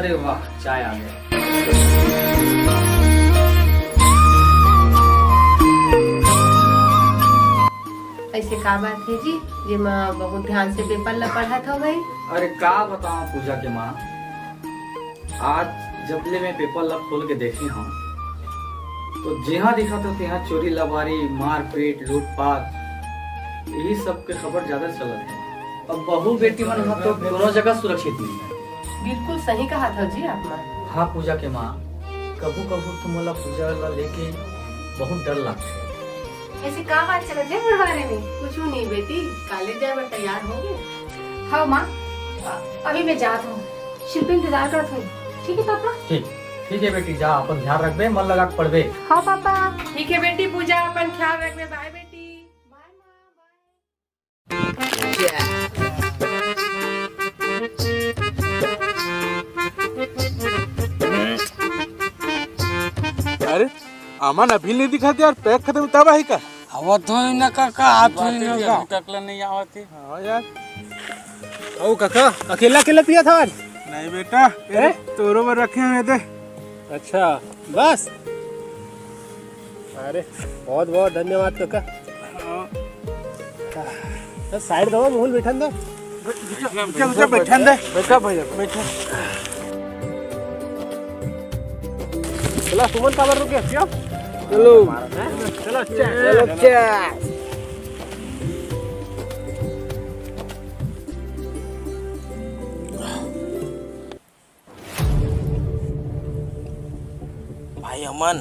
अरे वाह, चाय आ गया। ऐसे का बात है जी, जे मैं बहुत ध्यान से पेपर ला पढ़ा था भाई। अरे का बताऊं पूजा के माँ, आज जबले मैं पेपर ला खोल के देखी हूँ तो जहाँ दिखा तो तहाँ चोरी लबारी, मारपीट, लूटपाट, यही सब के खबर ज्यादा चलत है। अब बहू बेटी मन यहाँ तो दोनों जगह सुरक्षित नहीं है। बिल्कुल सही कहा था जी आपने। हाँ पूजा के माँ, कबू कबू तो मोला पूजा ला लेके बहुत डर लगता है। ऐसे का बात चल रही है बारे में? कुछ नहीं बेटी, कॉलेज जाए पर तैयार हो गए? हाँ माँ, अभी मैं जात हूँ, शिल्पी इंतजार करत हूँ। ठीक है पापा? ठीक है बेटी, जा अपन ध्यान रखबे, मन लगा के पढ़बे। हाँ पापा। ठीक है बेटी, पूजा अपन ख्याल रखबे। बाय बेटी। बाय माँ। अरे अमन अभी नहीं दिखाते यार, पैक खत्म तब आई का आवत हो ना काका, आप हो ना टकला नहीं आवत है। हाँ यार। ओ काका, अकेला अकेला पिया था आज? नहीं बेटा, तोरो पर रखे हुए थे। अच्छा बस। अरे बहुत बहुत धन्यवाद काका। तो साइड दो, मोहल बैठन दो। बैठन दे। बैठा भैया, बैठा। चला सुमन का बार रुके क्यों? चलो चलो चलो। भाई अमन,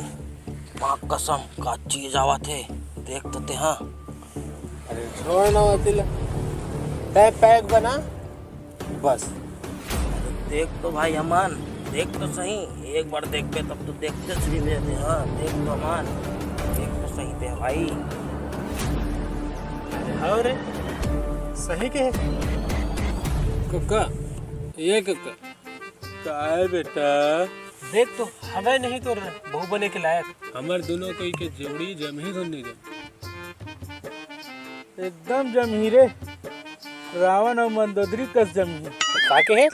माँ कसम का चीज आवत है, देख तो ते। हाँ अरे छोड़ ना वतीला, पैक बना बस। देख तो भाई अमन, देख तो सही, एक बार देख पे तब तो देखते श्री थे। हाँ देख तो अमन, देख तो सही थे भाई। हाँ रे, सही के कक्का, ये कक्का का है बेटा? देख तो हमें नहीं तो बहू बने के लायक। हमार दोनों कोई के जोड़ी जमी सुनने के एकदम जमी रे। रावण और मंदोदरी कस जमी का के है?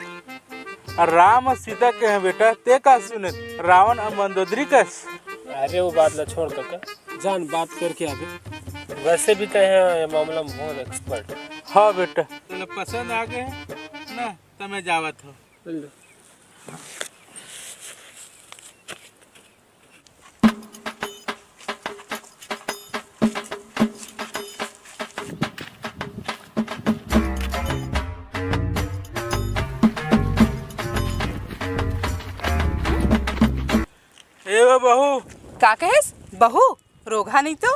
राम और सीता के हैं बेटा, ते का सुने? रावण और मंदोदरी कस। अरे वो बात ला छोड़ काका, जान बात करके आगे। वैसे भी कहे मामला में बहुत एक्सपर्ट। हाँ बेटा, तुझे पसंद आ गए ना तो मैं जावत हो। बहू का कहेस? बहू रोगा नहीं तो?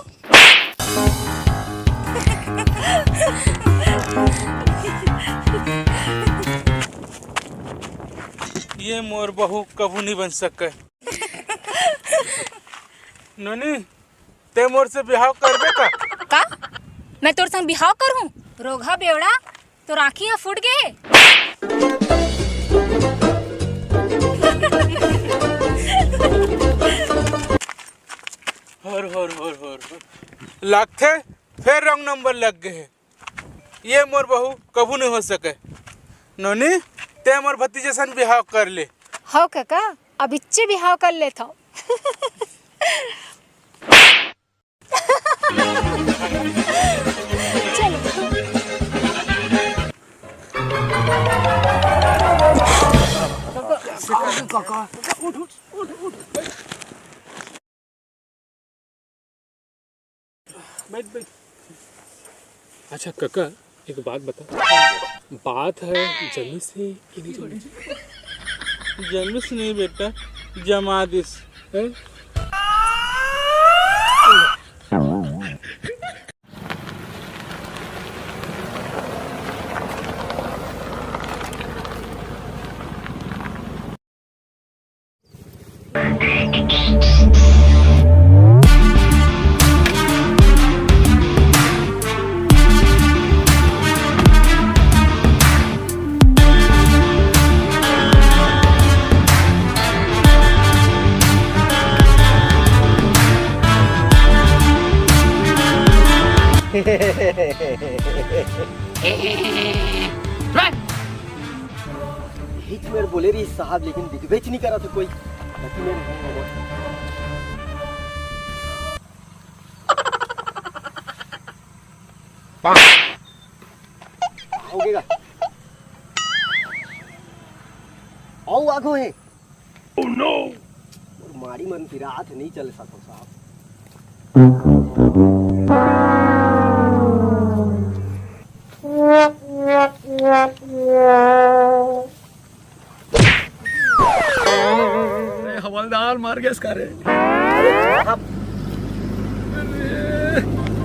ये मोर बहू कबू नहीं बन सके। नोनी, ते मोर से बिहाव करबे का? मैं तोर संग बिहाव करूं? रोगा बेवड़ा, तो राखी फूट गए। होर लगते फिर रंग नंबर लग गए। ये मोर बहू कबू नहीं हो सके। नोनी, ते मोर भतीजे सन बिहाव कर ले। हाँ काका, अब इच्चे बिहाव कर लेता हूँ। बैठ। अच्छा काका, एक बात बता। बात है जमी से कि नहीं जमी? जमी से नहीं बेटा, जमादिस है। यही कि मेरे बोले रही साहब, लेकिन दिखबे नहीं करा था कोई। बाकी मेरे हो गएगा। आओ आगो है। Oh no! मारी मन फिरा हाथ नहीं चले सकता साहब। हवलदार मार गया इसका रे।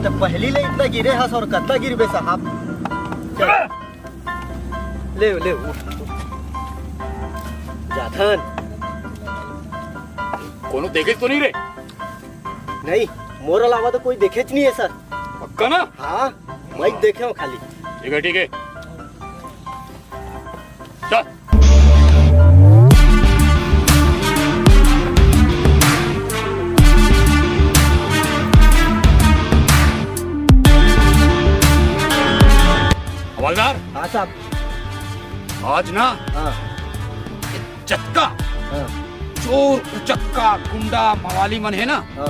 तो पहली ले इतना गिरे हस और कत्ता गिरबे साहब। ले ले जाधन कोनो देखे तो नहीं रे? नहीं, मोर अलावा तो कोई देखे नहीं है सर। पक्का ना? हाँ, मैं देखे हूँ खाली। ठीक है ठीक है, चल। हवलदार। हाँ साहब। आज ना हाँ चक्का, हाँ चोर उचक्का गुंडा मवाली मन है ना, हाँ।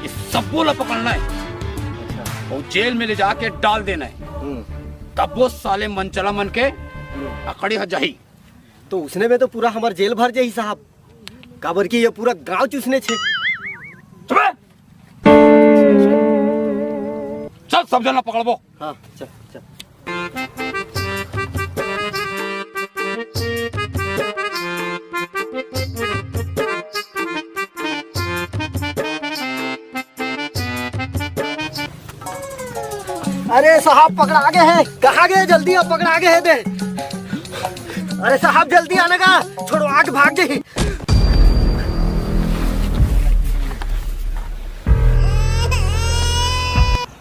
ये सबको ला पकड़ना है अच्छा। और जेल में ले जाके डाल देना है। तब वो साले मनचला मन के अकड़ी ह जाही। तो उसने में तो पूरा हमार जेल भर जाही साहब। काबर की ये पूरा गांव चूसने छे। चल सब जना पकड़बो। हाँ चल चल। अरे साहब पकड़ा गए हैं। कहाँ गए? जल्दी आप पकड़ा गए हैं दे। अरे साहब जल्दी आने का, छोड़ो आग भाग गई।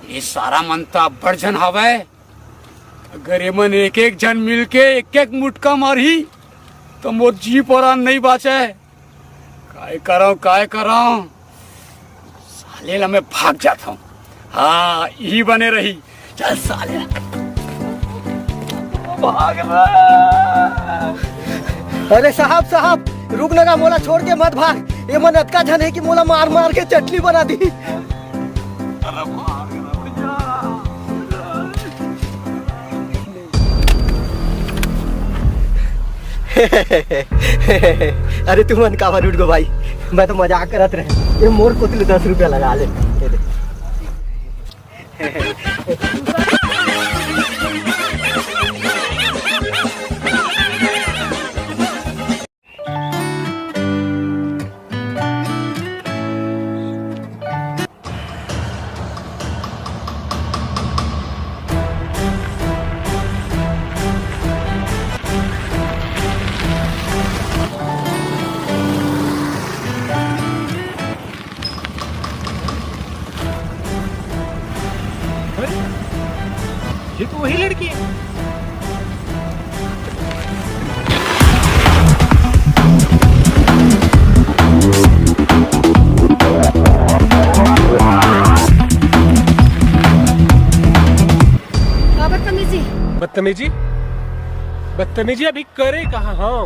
ये सारा मनता बड़ जन हवे। अगर ये मन एक एक जन मिलके एक एक मुटका मारी तो मोर जी परान नहीं बाचे। काय कराऊं साले ला मैं भाग जाता हूँ। हाँ यही बने रही। चल साले भाग रहा। अरे साहब साहब रुक लगा, मोला छोड़ के मत भाग। ये मन अतका जन है कि मोला मार मार के चटनी बना दी। अरे तू मन कावर उठ गो भाई, मैं तो मजाक करत रहे। ये मोर को 10 रुपया लगा ले। ये तो वही लड़की है। बदतमीजी बदतमीजी अभी करे कहाँ? हाँ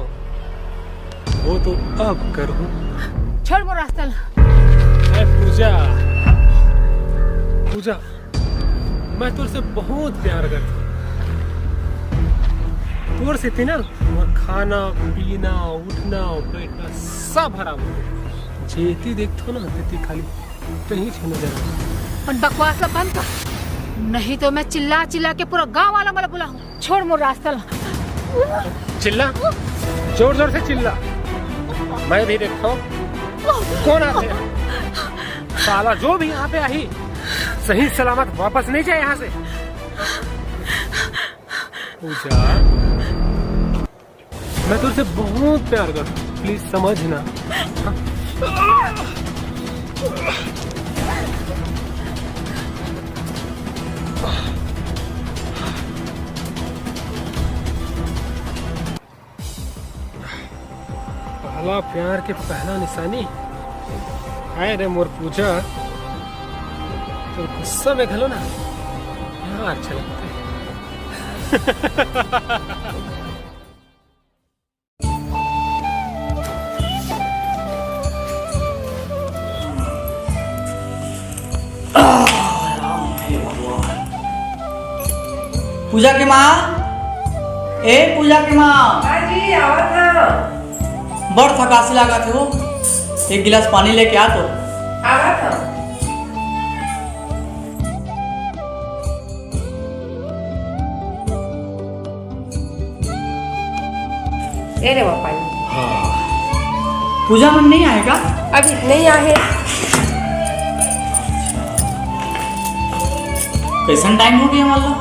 वो तो अब करूँ। छोड़ वो रास्ता। पूजा पूजा मैं तुझसे बहुत प्यार करती हूँ। तुर से थी ना और खाना पीना उठना बैठना सब हराम हो गया। जेती देखतो ना तेती खाली कहीं छीनो जरा। और बकवास बंद कर, नहीं तो मैं चिल्ला चिल्ला के पूरा गांव वाला मला बुलाऊं। छोड़ मोर रास्ता। चिल्ला, जोर जोर से चिल्ला, मैं भी देखता हूँ कौन आते हैं। साला जो भी यहाँ पे आई सही सलामत वापस नहीं जाए यहाँ से। पूजा मैं तुझसे बहुत प्यार करता हूँ, प्लीज समझना। पहला प्यार के पहला निशानी है रे मोर पूजा। तो गुस्सा में घलो ना यार अच्छा लगता है। पूजा के माँ, ए पूजा के माँ। हाँ जी आवत हाँ। बड़ थकासी लगा थे वो, एक गिलास पानी लेके आ तो। आवत हाँ। ये रे वो पानी। पूजा मन नहीं आएगा? अभी नहीं आए। कैसन टाइम हो गया वाला?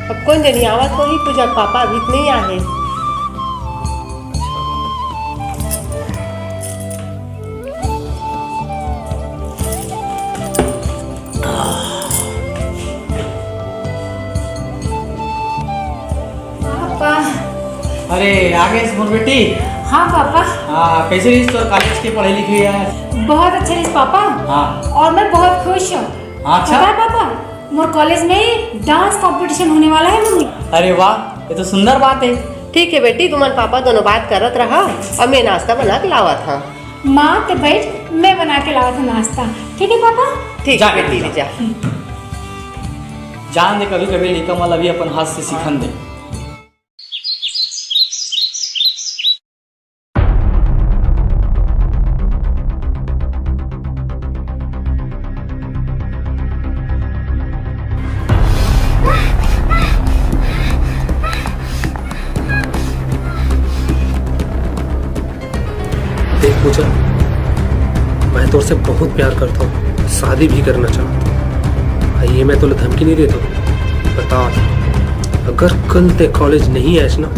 अब कौन जानी आवत होगी पूजा पापा अभी नहीं आए। पापा। अरे आगे मोर बेटी। हाँ पापा। हाँ, कैसे रही तो कॉलेज की पढ़ाई लिखाई है? बहुत अच्छे रही पापा। हाँ। और मैं बहुत खुश हूँ। अच्छा। पता है पापा, मोर कॉलेज में ही डांस कंपटीशन होने वाला है मम्मी। अरे वाह, ये तो सुंदर बात है। ठीक है बेटी, तुम पापा दोनों बात करत रहा और मैं नाश्ता बना के लावा था। माँ ते बैठ, मैं बना के लावा था नाश्ता। ठीक है पापा? ठीक जा है बेटी बेटी, जा। जान दे, कभी कभी लिखा वाला भी अपन हाथ से सीखन दे। देख पूजा, मैं तो उससे बहुत प्यार करता हूँ, शादी भी करना चाहता हूँ। ये मैं तो धमकी नहीं देता हूँ, बता अगर कल ते कॉलेज नहीं आए ना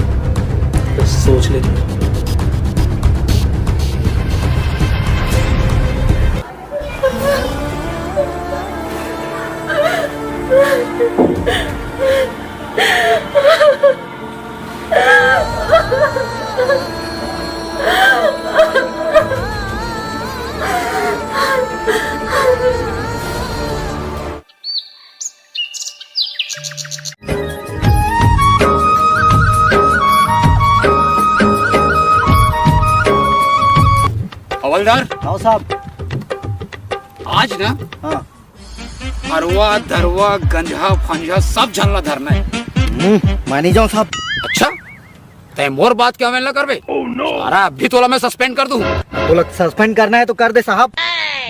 तो सोच ले। हवलदार। हाँ साहब। आज ना हाँ। अरवा दरवा गंजा फंजा सब झलना धरना है। मानी जाओ साहब। अच्छा, तय मोर बात क्या मैं कर बे? अरे अभी तोला मैं सस्पेंड कर दूं। बोला सस्पेंड करना है तो कर दे साहब,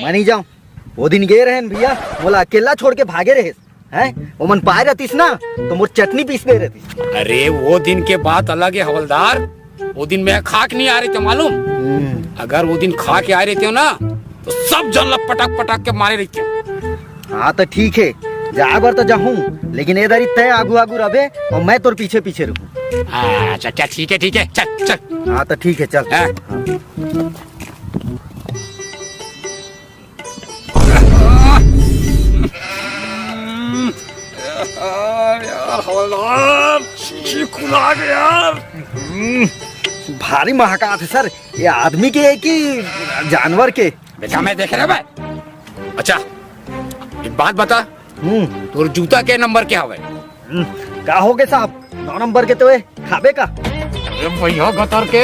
मानी जाओ। वो दिन गए रहे भैया, बोला अकेला छोड़ के भागे रहे हैं। वो मन पाए रहतीस ना तो मोर चटनी पीस पे रहती। अरे वो दिन के बात अलग है हवलदार, वो दिन मैं खाक नहीं आ रही थी मालूम। अगर वो दिन खा के आ रही थी ना तो सब जन पटक पटक के मारे रहती। हाँ तो ठीक है, जा बार तो जाऊँ, लेकिन इधर तय आगू आगू रहे और मैं तोर पीछे पीछे रुकूं। अच्छा क्या, ठीक है चल चल। हाँ तो ठीक है चल। यार हवलदार, खुला गया यार। भारी महका थे सर, ये आदमी के है कि जानवर के? बेटा मैं देख रहा भाई। अच्छा एक बात बता, तोर जूता के नंबर क्या है? का हो गए साहब, 9 नंबर के तो है खाबे का। अरे भैया गतर के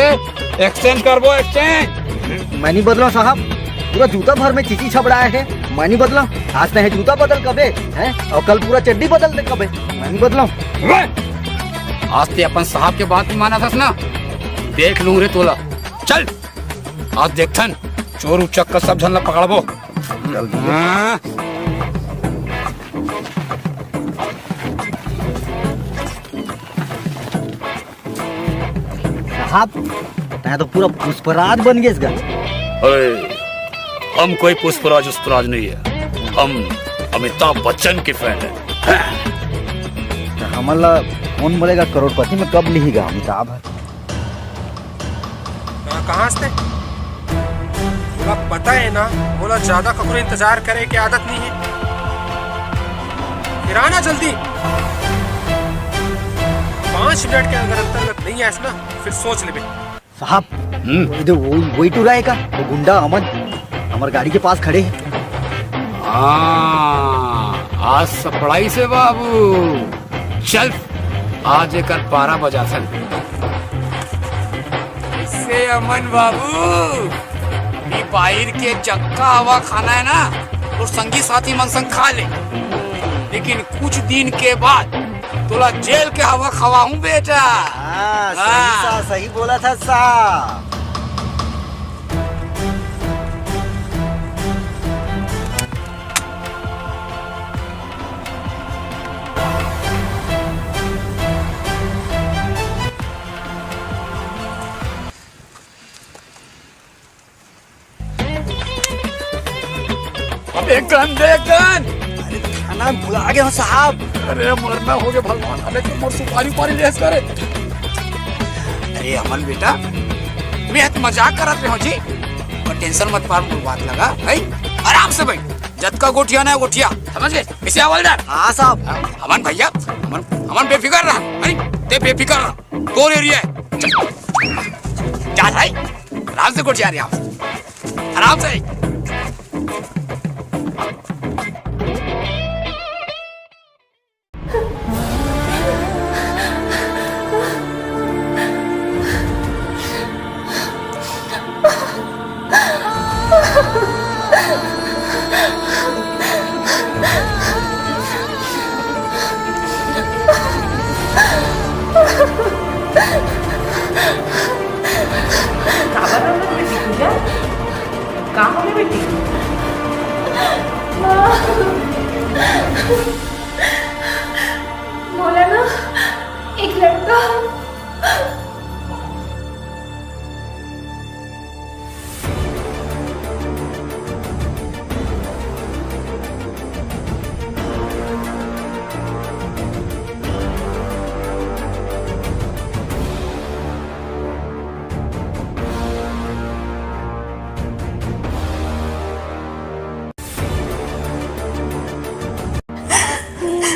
एक्सचेंज करबो एक्सचेंज। मैं नहीं बदला साहब, पूरा जूता भर में चीची छबड़ाया है। मैं नहीं बदला, आज नहीं जूता बदल कबे हैं और कल पूरा चड्डी बदल दे कबे। मैं नहीं बदला। आज ते अपन साहब के बात नहीं माना था ना, देख लूं रे तोला। चल आज देखथन चोर उचक का सब झलना पकड़बो। साहब मैं तो पूरा पुष्पराज बन गए इसका। अरे हम कोई पुष्पराज उष्पराज नहीं है, हम अमिताभ बच्चन के फैन है। हमारा कौन बोलेगा करोड़पति में कब लिखेगा अमिताभ? कहाँ से बोला पता है ना, बोला ज्यादा खबर इंतजार करे की आदत नहीं है। फिर आना जल्दी, 5 मिनट के अगर अंतर्गत नहीं आए ना फिर सोच ले। साहब इधर वही टूरा है का, वो गुंडा अमन हमारे गाड़ी के पास खड़े हैं। आज सपड़ाई से बाबू, चल आज एक 12 बजा सन। इससे अमन बाबू बाहर के चक्का हवा खाना है ना, तो संगी साथी मन संग खा ले, लेकिन कुछ दिन के बाद तुला जेल के हवा खवाऊं बेटा। सही बोला था साहब। अबे गन दे गन। खाना भुला गए हो साहब। अरे मरना हो गया भगवान, अरे तुम मोर सुपारी पारी लेस करे। अरे अमन बेटा, मैं तो मजाक करत रहे हो जी, और टेंशन मत पार, मुझे बात लगा है। आराम से भाई, जद का गोठिया ना गोठिया, समझ गए? इसे हवलदार। हाँ साहब। अमन भैया, अमन बेफिक्र रहा, अरे ते बेफिक्र रहा, दो एरिया है। जा भाई, आराम से गोठिया रहे आप, आराम से। बोला ना एक लड़का।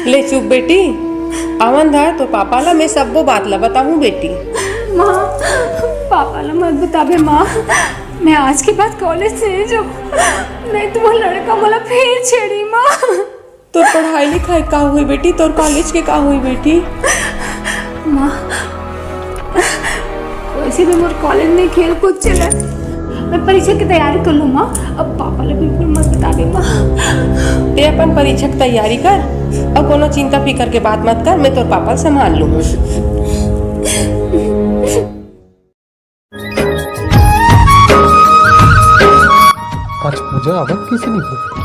ले चुप बेटी, अमन धार तो पापा ला मैं सब वो बात ला बताऊं बेटी। माँ, पापा ला मत बताबे माँ, मैं आज के बाद कॉलेज से जाऊँ, नहीं तो वो लड़का मला फिर छेड़ी माँ। तोर पढ़ाई लिखाई का हुई बेटी, तोर कॉलेज के का हुई बेटी? माँ, वैसे भी मोर कॉलेज में खेल कूद चला, मैं परीक्षा की तैयारी कर लूँ माँ, अब पापा ला बिल्कुल मत बताबे माँ। ते अपन परीक्षा की तैयारी कर और कोनो चिंता फिकर के बात मत कर, मैं तोर पापा संभाल लूँ। आज पूजा आवत कैसे नहीं हुई?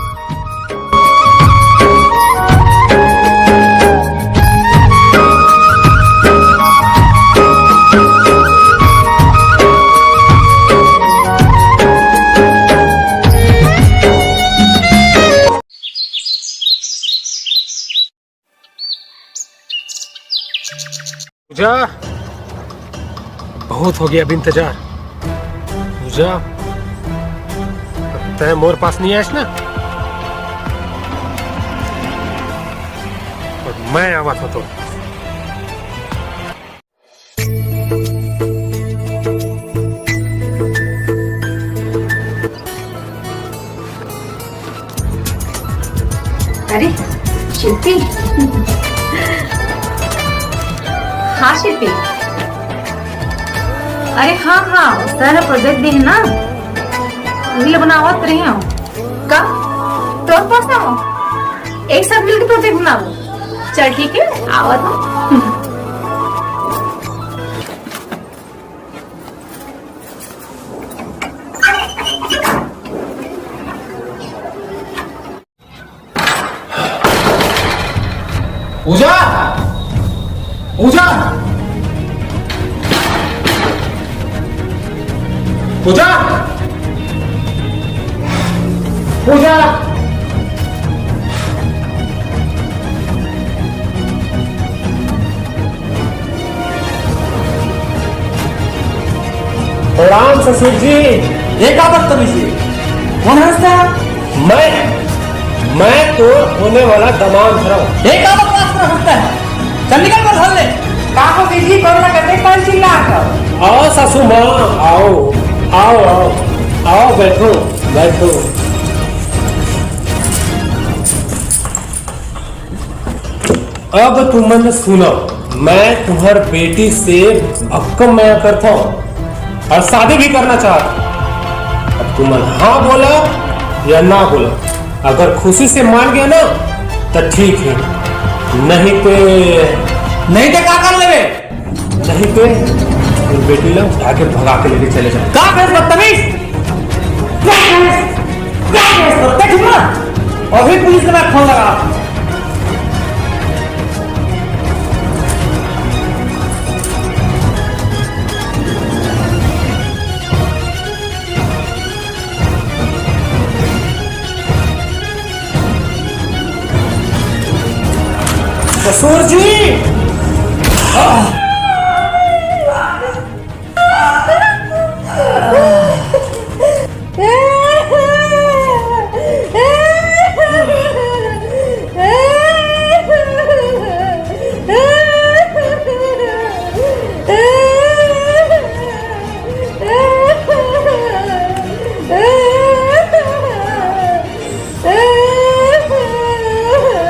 पूजा, बहुत हो गया अब इंतजार। पूजा, अब तय मोर पास नहीं आयस ना, और मैं आवत हो तो। अरे शिल्पी। हाँ शिल्पी, अरे हाँ हाँ, सारा प्रोजेक्ट भी है ना, वही बनावत रही हूँ। का तोर पास आओ, एक साथ मिलकर प्रोजेक्ट बनाओ। चल ठीक है, आवत हूँ। पूजा, पूजा, पूजा, पूजा, प्रणाम ससुर जी। एक आदत तमीज़ी, कौन हंसता? मैं तो होने वाला दमाद हूँ। एक आदत रास्ता हंसता है, चल निकल कर हल ले। काको दीदी कोरोना करते कौन चिल्ला कर? आओ सासू माँ, आओ आओ आओ आओ, बैठो बैठो। अब तुमने सुनो, मैं तुम्हार बेटी से भक्कम मैं करता हूँ और शादी भी करना चाहता। अब तुम हाँ बोला या ना बोला, अगर खुशी से मान गया ना तो ठीक है, नहीं ते नहीं तो क्या कर ले नहीं ते फिर बेटी लोग उठा के भगा के लेके चले जाओ। क्या कर बदतमीज देख ना अभी पुलिस ने मैं फोन लगा। कसूर जी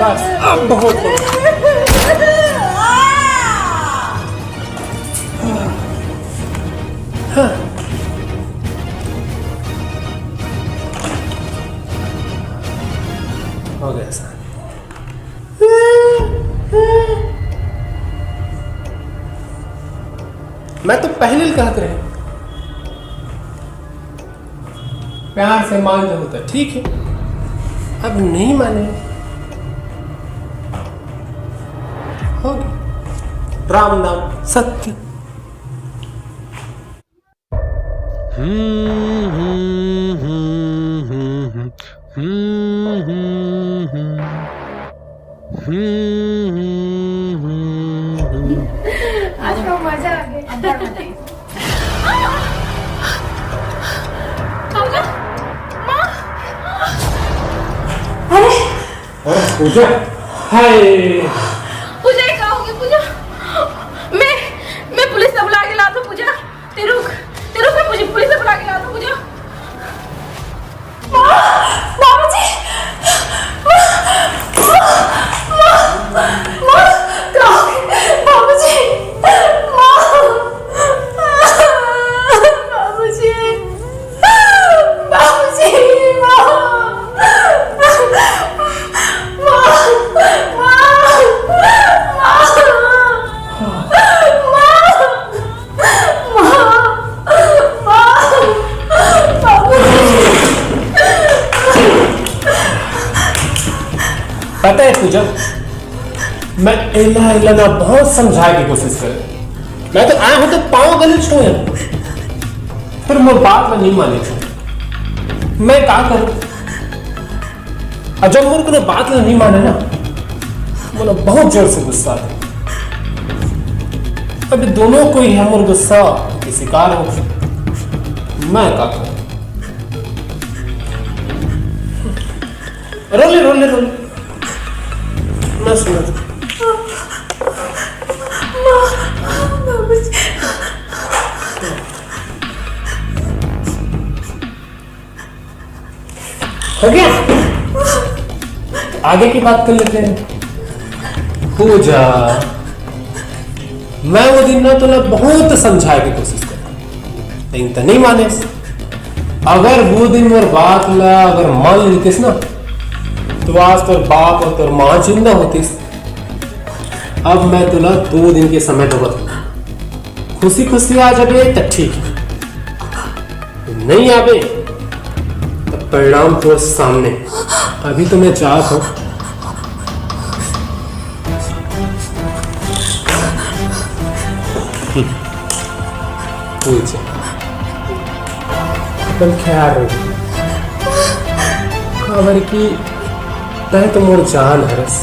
बस अब बहुत हो गया। हो गया सर। मैं तो पहले कहते रहे प्यार से मान जो होता ठीक है, अब नहीं माने हो गया। राम नाम सत्य। आज तो मजा आ गया। पूजा हाय पूजा क्या होगी पूजा? मैं पुलिस से बुला के ला दूं पूजा। ते रुक मैं मुझे पुलिस से बुला के ला दूं पूजा। बाबूजी बाबूजी पता है पूजा, मैं इला ना बहुत समझाने की कोशिश कर। मैं तो आया हूं तो पाँव गले छुए फिर मैं बात में नहीं माने छू। मैं क्या करूं? और जब मुझे को बात में नहीं माने ना मुझे बहुत जोर से गुस्सा आता। अभी दोनों को ही हम गुस्सा के शिकार हो। मैं क्या करूं? रोले मैं सुना हो गया। आगे की बात कर लेते हैं। पूजा, मैं वो दिन ना तुला बहुत समझाने की कोशिश कर लेकिन तो नहीं माने। अगर वो दिन और बात ला अगर मान लेतीस ना तो आज तोर बाप और तोर माँ जिंदा होतीस। अब मैं तुला 2 दिन के समय तो बता, खुशी खुशी आ जाबे तो ठीक है, नहीं आबे तो परिणाम तो सामने। अभी तो मैं चाहत हूं अपन ख्याल रखो खबर की तय तो मोर जान हरस।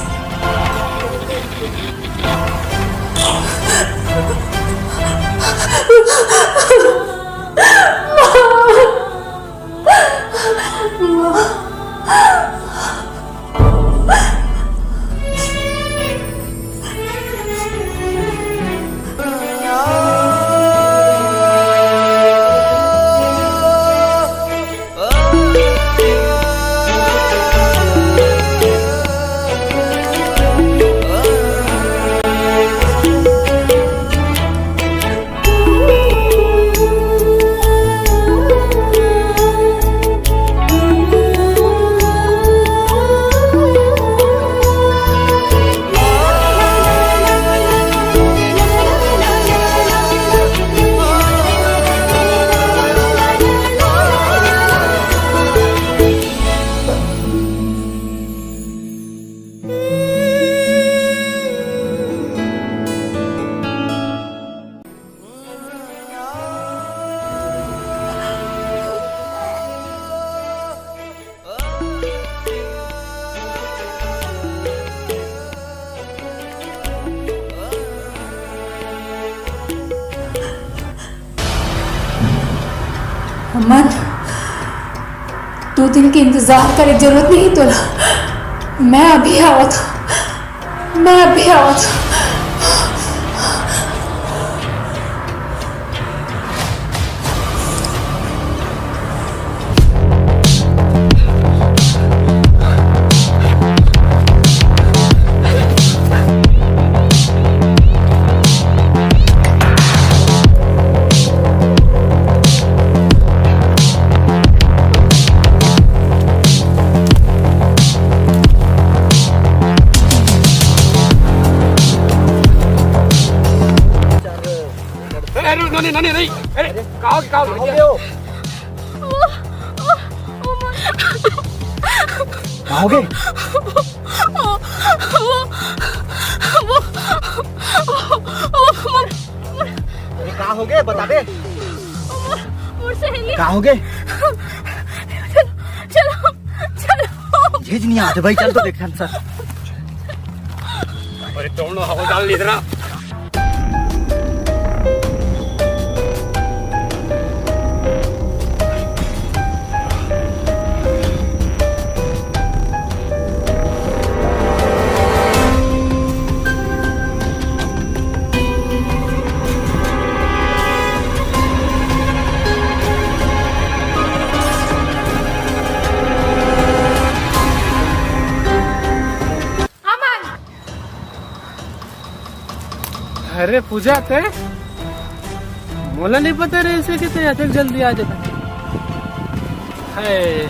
दिन के इंतजार करे जरूरत नहीं तोला। मैं अभी आवत। नहीं अरे कहाँ हो गए? अरे कहाँ हो गए बता दे। कहाँ हो गए? चलो झेज नहीं आते भाई, चल तो देख सर। अरे तोड़ो हवा डाल ली इधर। अरे पूजा ते मोला नहीं पता रे इसे कि ते जल्दी आ जाता है।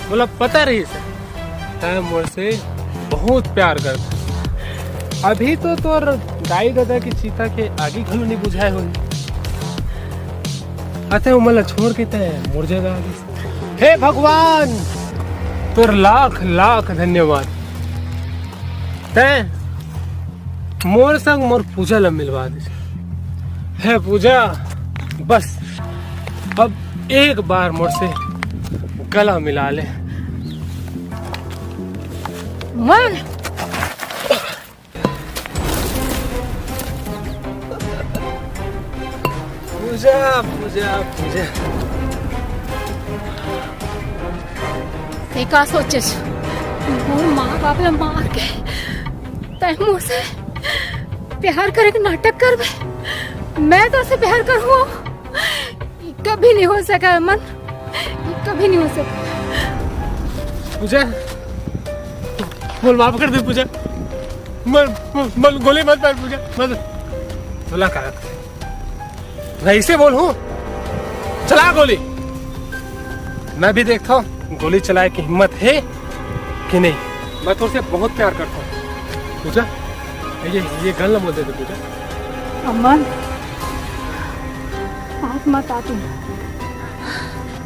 बोला पता रही इसे मोर से बहुत प्यार करता। अभी तो तोर दाई दादा की चीता के आगे घलो नहीं बुझाए हो। अते उमला छोड़ के ते मोर जगह आगे। हे भगवान तोर लाख लाख धन्यवाद। ते मोर संग मोर पूजा ला मिलवा दे। है पूजा बस अब एक बार मोर से गला मिला ले। मन पूजा पूजा पूजा का सोचे मोर माँ बाप ला मार के तय मुँह से प्यार करे के नाटक कर। मैं तो उसे प्यार करूँ कभी नहीं हो सका अमन, कभी नहीं हो सका। पूजा बोल माफ कर दे पूजा। मन गोली मत मार पूजा मत। बोला का ऐसे बोल हूँ चला गोली। मैं भी देखता हूँ गोली चलाए की हिम्मत है कि नहीं। मैं तुझसे बहुत प्यार करता हूँ पूजा। ये गल न बोल दे पूजा। अमन बात मत आती,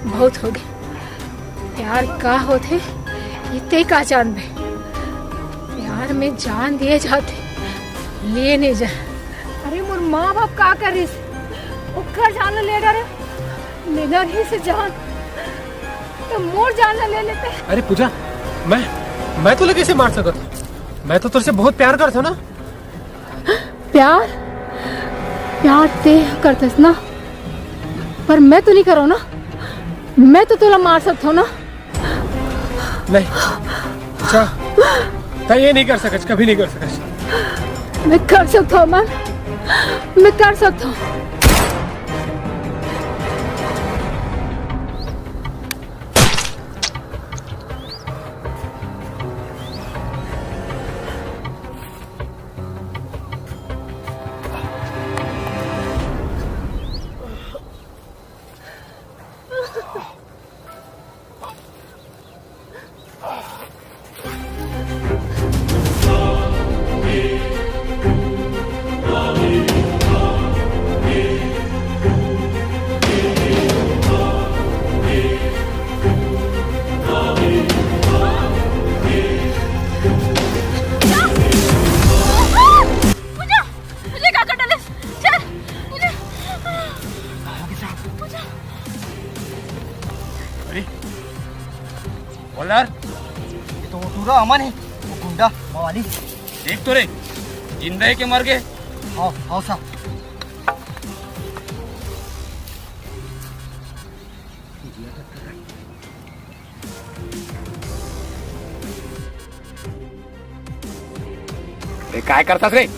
बहुत हो गए। प्यार का होते इतने का जान में प्यार में जान दिए जाते लिए नहीं जा। अरे मोर माँ बाप का कर रही उखर जान ले लेना ही से जान तो मोर जान ले लेते। अरे पूजा मैं तो कैसे मार सकता। मैं तो तुझसे बहुत प्यार करता हूँ ना। प्यार ते करते ना, पर मैं तो नहीं करो ना। मैं तो तुला मार सकता हूँ ना। नहीं अच्छा ये नहीं कर सकता, कभी नहीं कर सकता। मैं कर सकता हूँ मन, मैं कर सकता हूँ। तो टूरा अमन है वो गुंडा मवाली। देख तो रे जिंदा है के मर गए। आओ साहब। काय करता रे?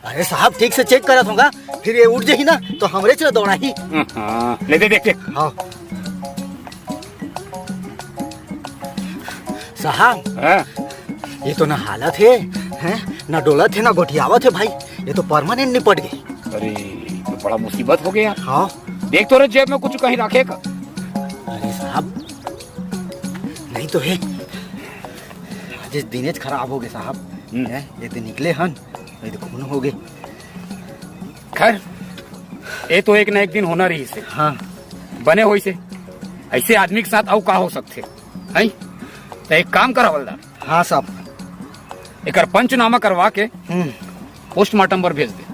अरे साहब ठीक से चेक करत होगा, फिर ये उठ जाही ना तो हमरे चला दौड़ा ही। हाँ, ले दे देख के। हाँ साहब, ये तो ना हालत है, हैं? ना डोलत है ना गोठियावत है भाई, ये तो परमानेंट निपट गई। अरे तो बड़ा मुसीबत हो गया। हाँ देख तो रे जेब में कुछ कहीं रखेगा। अरे साहब नहीं तो है, जिस दिनेज खराब हो गए साहब, हैं? ये तो निकले हन, ये तो खून हो गए। खैर ये तो एक ना एक दिन होना रही से। हाँ बने हुई से ऐसे आदमी के साथ और का हो सकते हैं? तो एक काम करा हवलदार। हाँ साहब, एक पंचनामा करवा के पोस्टमार्टम पर भेज दे।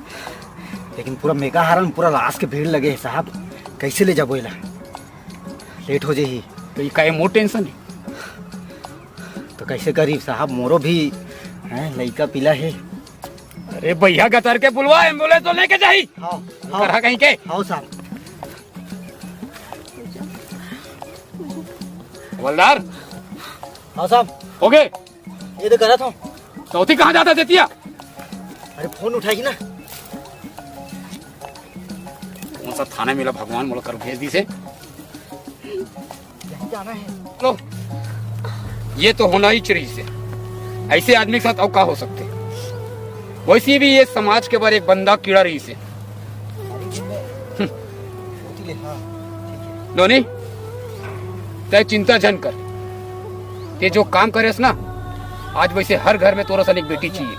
लेकिन पूरा मेगा हारन पूरा लाश के भीड़ लगे है साहब, कैसे ले जाबो इला? लेट हो जाही तो ये काहे मोर टेंशन है? तो कैसे करीब साहब, मोरो भी हैं लड़का पिला है। अरे भैया गतर के बुलवा, एम्बुलेंस तो लेके जाही। हाँ करा कहीं के। हाँ साहब। हवलदार। हाँ साहब हो गए? ये तो करा था। चौथी कहाँ जाता देतिया? अरे फोन उठाई ना। कौन सा थाना मिला भगवान, मोड़ कर भेज दी से। जाना है। लो, ये तो होना ही चाहिए से। ऐसे आदमी के साथ और का हो सकते। वैसे भी ये समाज के बारे एक बंदा कीड़ा रही से। लोनी तय चिंता जन कर, ये जो काम करे ना आज, वैसे हर घर में तोरा सन एक बेटी चाहिए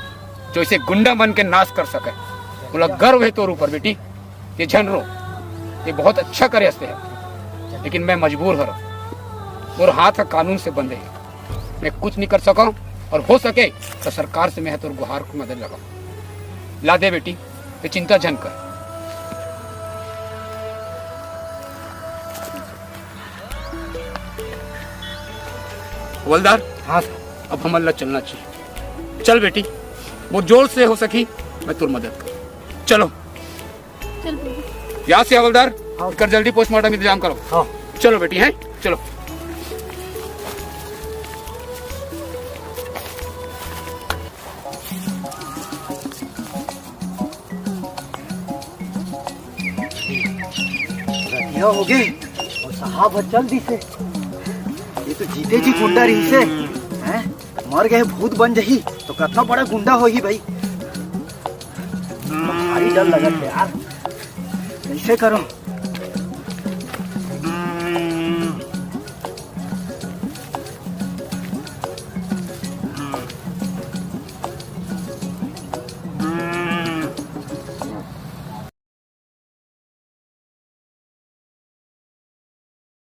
जो इसे गुंडा बन के नाश कर सके। बोला गर्व है तोर ऊपर बेटी, ये झन रो, ये बहुत अच्छा करे हंसते है, लेकिन मैं मजबूर हो रहा। और हाथ का कानून से बंधे है, मैं कुछ नहीं कर सका, और हो सके तो सरकार से मैं तोर गुहार को मदद लगा। ला दे बेटी, ये चिंता जन कर। हवलदार। हाँ अब हम अल्लाह चलना चाहिए। चल बेटी, वो जोर से हो सकी मैं तुर मदद कर। चलो यहाँ से हवलदार, कर जल्दी पोस्टमार्टम इंतजाम करो। हाँ चलो बेटी, हैं चलो। रतिया हो गई और साहब जल्दी से, ये तो जीते जी गुंडा रही से, हैं? मर गए भूत बन जही तो कितना बड़ा गुंडा हो ही भाई। भारी डर लगा यार, कैसे करो।